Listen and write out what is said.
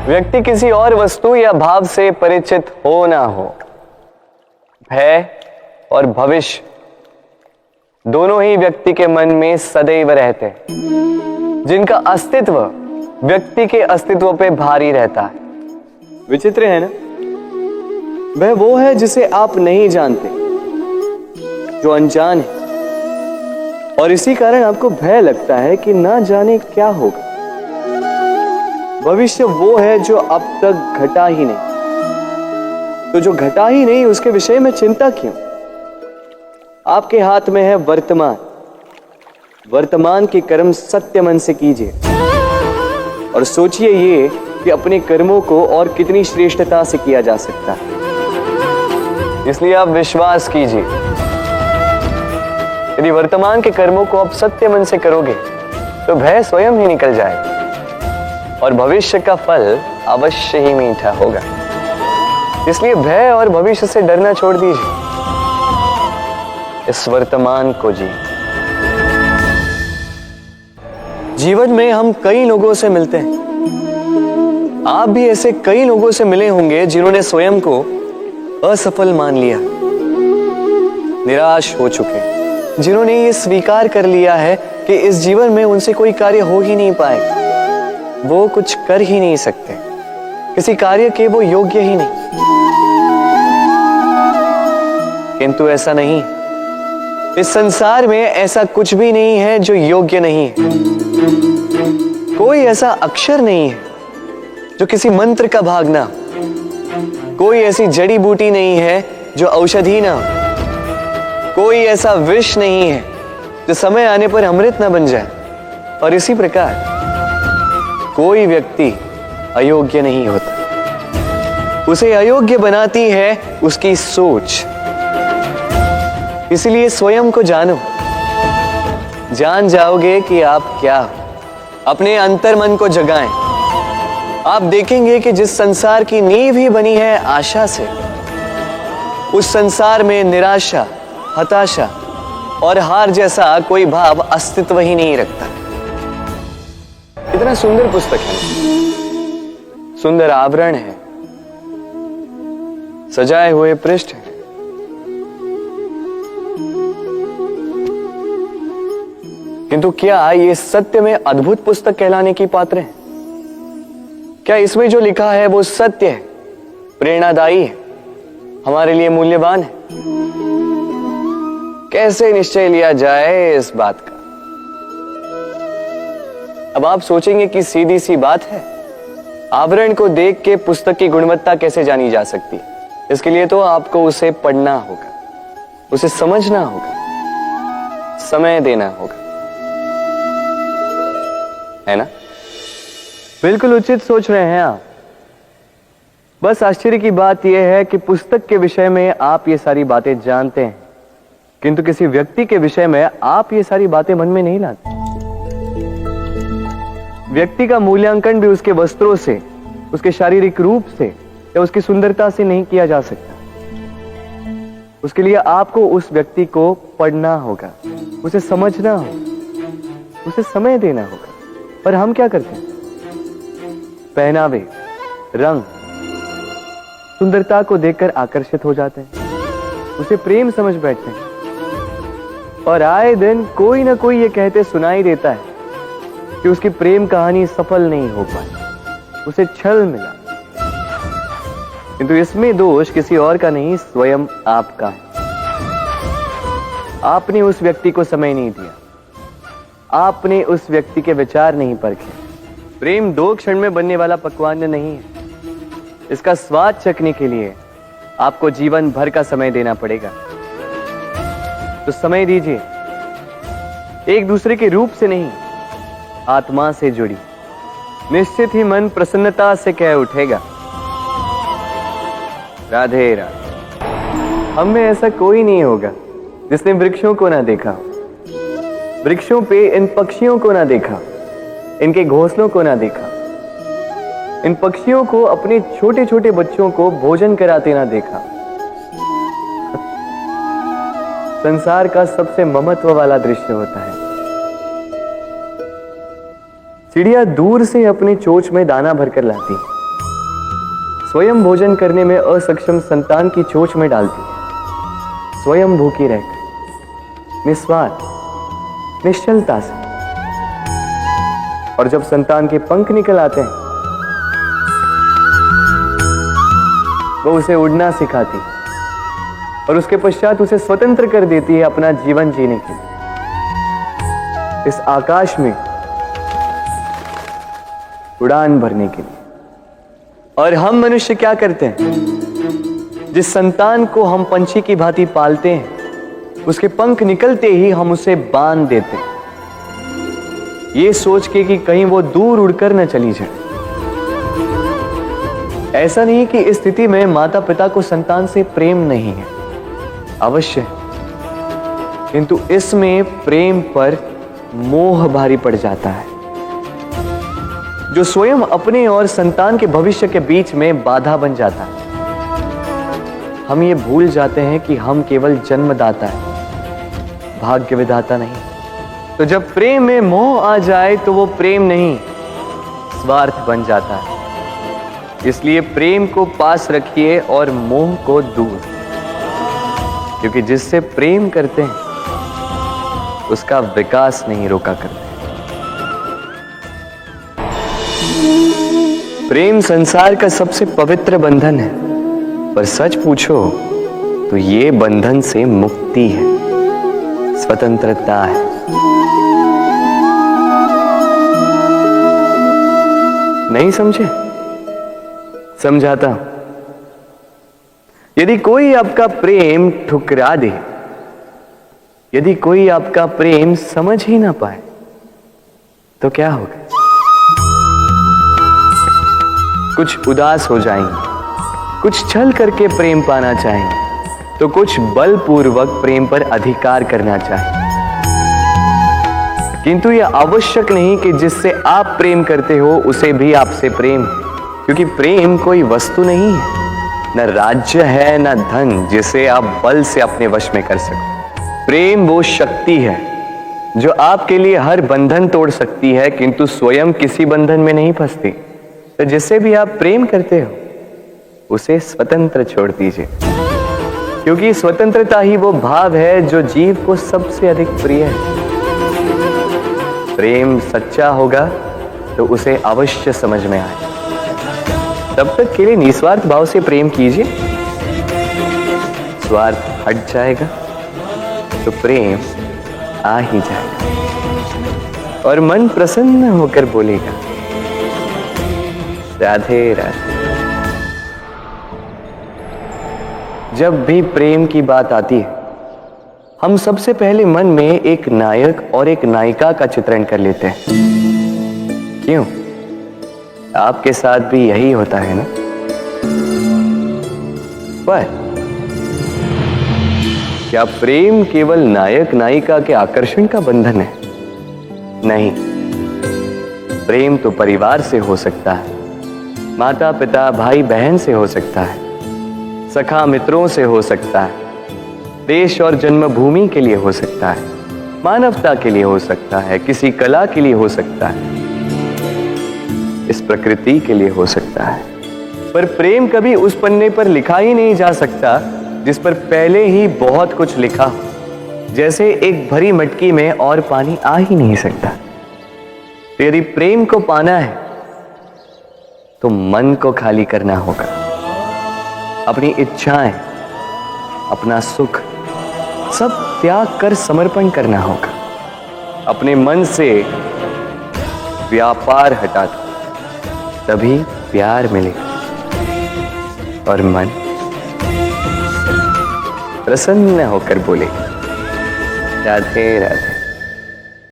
व्यक्ति किसी और वस्तु या भाव से परिचित हो ना हो, भय और भविष्य दोनों ही व्यक्ति के मन में सदैव रहते हैं, जिनका अस्तित्व व्यक्ति के अस्तित्व पे भारी रहता है। विचित्र है ना? वह वो है जिसे आप नहीं जानते, जो अनजान है, और इसी कारण आपको भय लगता है कि ना जाने क्या होगा। भविष्य वो है जो अब तक घटा ही नहीं, तो जो घटा ही नहीं उसके विषय में चिंता क्यों? आपके हाथ में है वर्तमान। वर्तमान के कर्म सत्य मन से कीजिए और सोचिए ये कि अपने कर्मों को और कितनी श्रेष्ठता से किया जा सकता है। इसलिए आप विश्वास कीजिए, यदि वर्तमान के कर्मों को आप सत्य मन से करोगे तो भय स्वयं ही निकल जाएगा और भविष्य का फल अवश्य ही मीठा होगा। इसलिए भय और भविष्य से डरना छोड़ दीजिए, इस वर्तमान को जी। जीवन में हम कई लोगों से मिलते हैं। आप भी ऐसे कई लोगों से मिले होंगे जिन्होंने स्वयं को असफल मान लिया, निराश हो चुके, जिन्होंने ये स्वीकार कर लिया है कि इस जीवन में उनसे कोई कार्य हो ही नहीं पाएगा, वो कुछ कर ही नहीं सकते, किसी कार्य के वो योग्य ही नहीं। किंतु ऐसा नहीं, इस संसार में ऐसा कुछ भी नहीं है जो योग्य नहीं है। कोई ऐसा अक्षर नहीं है जो किसी मंत्र का भाग ना, कोई ऐसी जड़ी बूटी नहीं है जो औषधि ना, कोई ऐसा विष नहीं है जो समय आने पर अमृत ना बन जाए। और इसी प्रकार कोई व्यक्ति अयोग्य नहीं होता, उसे अयोग्य बनाती है उसकी सोच। इसलिए स्वयं को जानो, जान जाओगे कि आप क्या हो। अपने अंतर मन को जगाएं। आप देखेंगे कि जिस संसार की नींव ही बनी है आशा से, उस संसार में निराशा, हताशा और हार जैसा कोई भाव अस्तित्व ही नहीं रखता। कितना सुंदर पुस्तक है, सुंदर आवरण है, सजाए हुए पृष्ठ है। किंतु क्या ये सत्य में अद्भुत पुस्तक कहलाने की पात्र है? क्या इसमें जो लिखा है वो सत्य है, प्रेरणादायी है, हमारे लिए मूल्यवान है? कैसे निश्चय लिया जाए इस बात का? अब आप सोचेंगे कि सीधी सी बात है, आवरण को देख के पुस्तक की गुणवत्ता कैसे जानी जा सकती है? इसके लिए तो आपको उसे पढ़ना होगा, उसे समझना होगा, समय देना होगा, है ना? बिल्कुल उचित सोच रहे हैं आप। बस आश्चर्य की बात यह है कि पुस्तक के विषय में आप ये सारी बातें जानते हैं, किंतु किसी व्यक्ति के विषय में आप ये सारी बातें मन में नहीं लाते। व्यक्ति का मूल्यांकन भी उसके वस्त्रों से, उसके शारीरिक रूप से या उसकी सुंदरता से नहीं किया जा सकता। उसके लिए आपको उस व्यक्ति को पढ़ना होगा, उसे समझना होगा, उसे समय देना होगा। पर हम क्या करते हैं? पहनावे, रंग, सुंदरता को देखकर आकर्षित हो जाते हैं, उसे प्रेम समझ बैठते हैं और आए दिन कोई ना कोई ये कहते सुनाई देता है कि उसकी प्रेम कहानी सफल नहीं हो पाई, उसे छल मिला। किंतु इसमें दोष किसी और का नहीं, स्वयं आपका है। आपने उस व्यक्ति को समय नहीं दिया, आपने उस व्यक्ति के विचार नहीं परखे। प्रेम 2 क्षण में बनने वाला पकवान नहीं है, इसका स्वाद चखने के लिए आपको जीवन भर का समय देना पड़ेगा। तो समय दीजिए, एक दूसरे के रूप से नहीं, आत्मा से जुड़ी, निश्चित ही मन प्रसन्नता से कह उठेगा, राधे राधे। हम में ऐसा कोई नहीं होगा जिसने वृक्षों को ना देखा, वृक्षों पे इन पक्षियों को ना देखा, इनके घोंसलों को ना देखा, इन पक्षियों को अपने छोटे छोटे बच्चों को भोजन कराते ना देखा। संसार का सबसे ममत्व वाला दृश्य होता है। चिड़िया दूर से अपनी चोंच में दाना भरकर लाती, स्वयं भोजन करने में असक्षम संतान की चोंच में डालती है, स्वयं भूखी रहकर निस्वार्थ निश्चलता से। और जब संतान के पंख निकल आते हैं, वो उसे उड़ना सिखाती और उसके पश्चात उसे स्वतंत्र कर देती है अपना जीवन जीने के लिए, इस आकाश में उड़ान भरने के लिए। और हम मनुष्य क्या करते हैं? जिस संतान को हम पंछी की भांति पालते हैं, उसके पंख निकलते ही हम उसे बांध देते हैं, ये सोच के कि कहीं वो दूर उड़कर न चली जाए। ऐसा नहीं कि इस स्थिति में माता पिता को संतान से प्रेम नहीं है, अवश्य है, किंतु इसमें प्रेम पर मोह भारी पड़ जाता है, जो स्वयं अपने और संतान के भविष्य के बीच में बाधा बन जाता है। हम ये भूल जाते हैं कि हम केवल जन्मदाता हैं, भाग्य विधाता नहीं। तो जब प्रेम में मोह आ जाए तो वो प्रेम नहीं, स्वार्थ बन जाता है। इसलिए प्रेम को पास रखिए और मोह को दूर, क्योंकि जिससे प्रेम करते हैं उसका विकास नहीं रोका करते। प्रेम संसार का सबसे पवित्र बंधन है, पर सच पूछो तो ये बंधन से मुक्ति है, स्वतंत्रता है। नहीं समझे? समझाता हूं। यदि कोई आपका प्रेम ठुकरा दे, यदि कोई आपका प्रेम समझ ही ना पाए, तो क्या होगा? कुछ उदास हो जाएंगे, कुछ छल करके प्रेम पाना चाहेंगे, तो कुछ बलपूर्वक प्रेम पर अधिकार करना चाहेंगे। किंतु यह आवश्यक नहीं कि जिससे आप प्रेम करते हो उसे भी आपसे प्रेम है, क्योंकि प्रेम कोई वस्तु नहीं है, न राज्य है न धन जिसे आप बल से अपने वश में कर सको। प्रेम वो शक्ति है जो आपके लिए हर बंधन तोड़ सकती है, किंतु स्वयं किसी बंधन में नहीं फंसती। तो जिससे भी आप प्रेम करते हो उसे स्वतंत्र छोड़ दीजिए, क्योंकि स्वतंत्रता ही वो भाव है जो जीव को सबसे अधिक प्रिय है। प्रेम सच्चा होगा तो उसे अवश्य समझ में आए। तब तक के लिए निस्वार्थ भाव से प्रेम कीजिए, स्वार्थ हट जाएगा तो प्रेम आ ही जाएगा और मन प्रसन्न होकर बोलेगा, राधे राधे। जब भी प्रेम की बात आती है, हम सबसे पहले मन में एक नायक और एक नायिका का चित्रण कर लेते हैं। क्यों? आपके साथ भी यही होता है ना? पर क्या प्रेम केवल नायक नायिका के आकर्षण का बंधन है? नहीं, प्रेम तो परिवार से हो सकता है, माता पिता भाई बहन से हो सकता है, सखा मित्रों से हो सकता है, देश और जन्मभूमि के लिए हो सकता है, मानवता के लिए हो सकता है, किसी कला के लिए हो सकता है, इस प्रकृति के लिए हो सकता है। पर प्रेम कभी उस पन्ने पर लिखा ही नहीं जा सकता जिस पर पहले ही बहुत कुछ लिखा हो। जैसे एक भरी मटकी में और पानी आ ही नहीं सकता। तो यदि प्रेम को पाना है तो मन को खाली करना होगा, अपनी इच्छाएं, अपना सुख सब त्याग कर समर्पण करना होगा। अपने मन से व्यापार हटा दो, तभी प्यार मिलेगा और मन प्रसन्न होकर बोलेगा, राधे राधे।